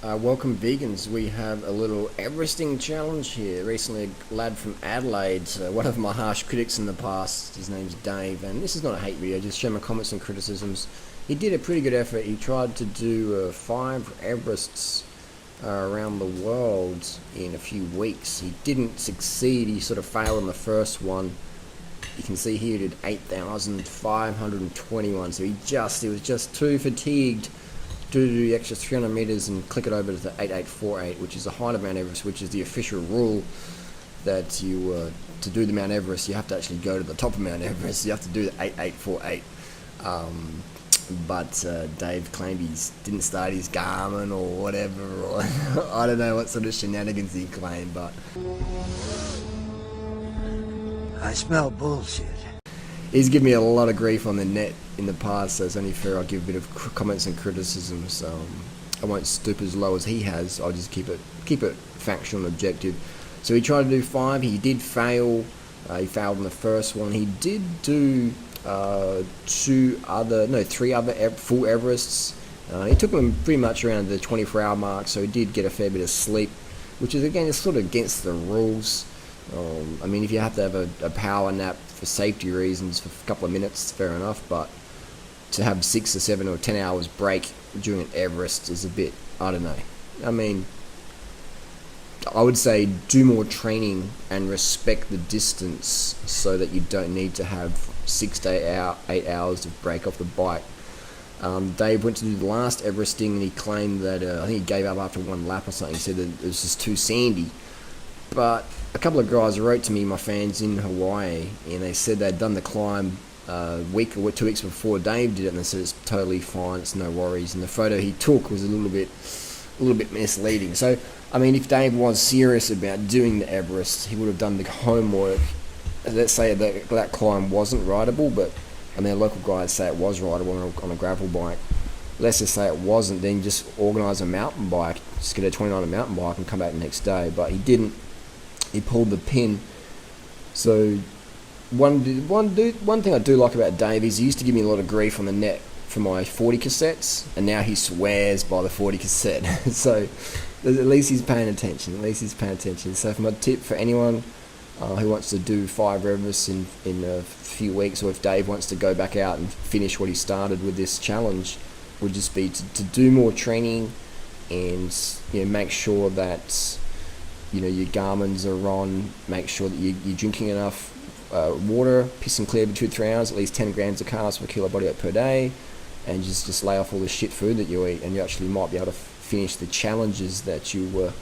Welcome vegans, we have a little Everesting challenge here. Recently a lad from Adelaide, one of my harsh critics in the past, his name's Dave, and this is not a hate video, just share my comments and criticisms. He did a pretty good effort. He tried to do 5 Everests around the world in a few weeks. He didn't succeed, he sort of failed on the first one. You can see here he did 8,521, so he was just too fatigued to do the extra 300 meters and click it over to the 8848, which is the height of Mount Everest, which is the official rule that to do the Mount Everest, you have to actually go to the top of Mount Everest. You have to do the 8848. But Dave claimed he didn't start his Garmin or whatever, or I don't know what sort of shenanigans he claimed, but I smell bullshit. He's given me a lot of grief on the net in the past, so it's only fair I give a bit of comments and criticisms. I won't stoop as low as he has. I'll just keep it factual and objective. So he tried to do 5. He did fail. He failed on the first one. He did do 3 other full Everests. He took them pretty much around the 24-hour mark, so he did get a fair bit of sleep, which is again it's sort of against the rules. I mean, if you have to have a power nap for safety reasons for a couple of minutes, fair enough, but to have 6 or 7 or 10 hours break during an Everest is a bit, I don't know. I mean, I would say do more training and respect the distance so that you don't need to have 6 to 8 hours of break off the bike. Dave went to do the last Everesting and he claimed that, I think he gave up after 1 lap or something. He said that it was just too sandy. But a couple of guys wrote to me, my fans in Hawaii, and they said they'd done the climb a week or 2 weeks before Dave did it, and they said it's totally fine, it's no worries. And the photo he took was a little bit misleading. So, I mean, if Dave was serious about doing the Everest, he would have done the homework. Let's say that climb wasn't rideable, but I mean, local guys say it was rideable on a gravel bike. Let's just say it wasn't, then just organise a mountain bike, just get a 29er mountain bike and come back the next day. But he didn't. He pulled the pin. So one thing I do like about Dave is he used to give me a lot of grief on the net for my 40 cassettes, and now he swears by the 40 cassette. So at least he's paying attention. So for my tip for anyone who wants to do 5 Everests in a few weeks, or if Dave wants to go back out and finish what he started with this challenge, would just be to do more training and make sure that your garmins are on, make sure that you're drinking enough water, piss and clear between 3 hours, at least 10 grams of carbs per kilo body weight per day, and just lay off all the shit food that you eat, and you actually might be able to finish the challenges that you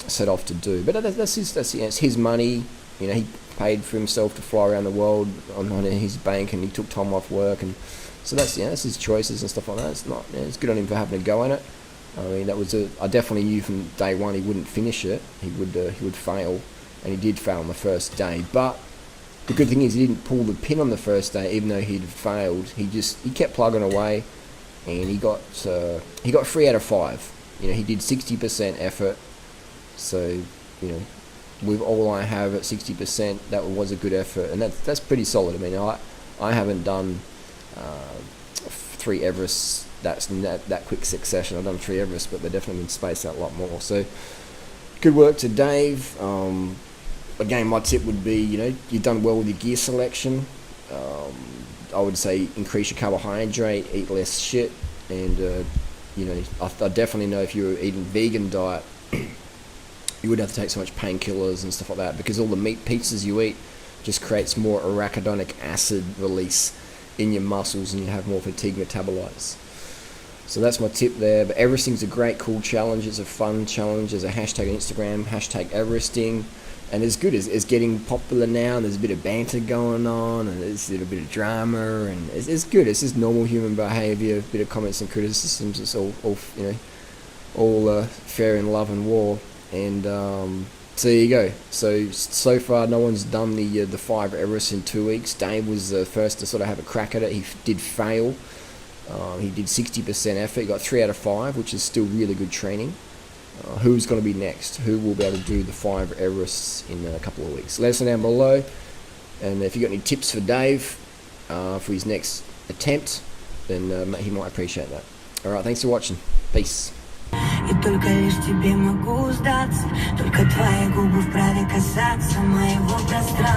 set off to do. But it's his money. He paid for himself to fly around the world on his bank, and he took time off work, and so that's his choices and stuff like that. It's good on him for having a go at it. I mean, I definitely knew from day one he wouldn't finish it. He would fail, and he did fail on the first day. But the good thing is he didn't pull the pin on the first day, even though he'd failed. He kept plugging away, and he got 3 out of 5. He did 60% effort. So with all I have at 60%, that was a good effort, and that's pretty solid. I mean, I haven't done 3 Everests. That's that quick succession. I've done 3 Everests, but they've definitely been spaced out a lot more. So, good work to Dave. Again, my tip would be, you've done well with your gear selection. I would say increase your carbohydrate, eat less shit, and I definitely know if you were eating vegan diet, you wouldn't have to take so much painkillers and stuff like that, because all the meat pizzas you eat just creates more arachidonic acid release in your muscles, and you have more fatigue metabolites. So that's my tip there. But Everesting's a great, cool challenge. It's a fun challenge. There's a hashtag on Instagram, #Everesting. And it's good. It's getting popular now, and there's a bit of banter going on, and there's a little bit of drama, and it's good. It's just normal human behaviour, a bit of comments and criticisms. It's all fair in love and war. And so there you go. So far, no one's done the 5 Everests in 2 weeks. Dave was the first to sort of have a crack at it. He did fail. He did 60% effort. He got 3 out of 5, which is still really good training. Who's going to be next? Who will be able to do the 5 Everests in a couple of weeks? Let us know down below. And if you got any tips for Dave for his next attempt, then he might appreciate that. Alright, thanks for watching. Peace. И только лишь тебе могу сдаться. Только твои губы вправе касаться моего пространства.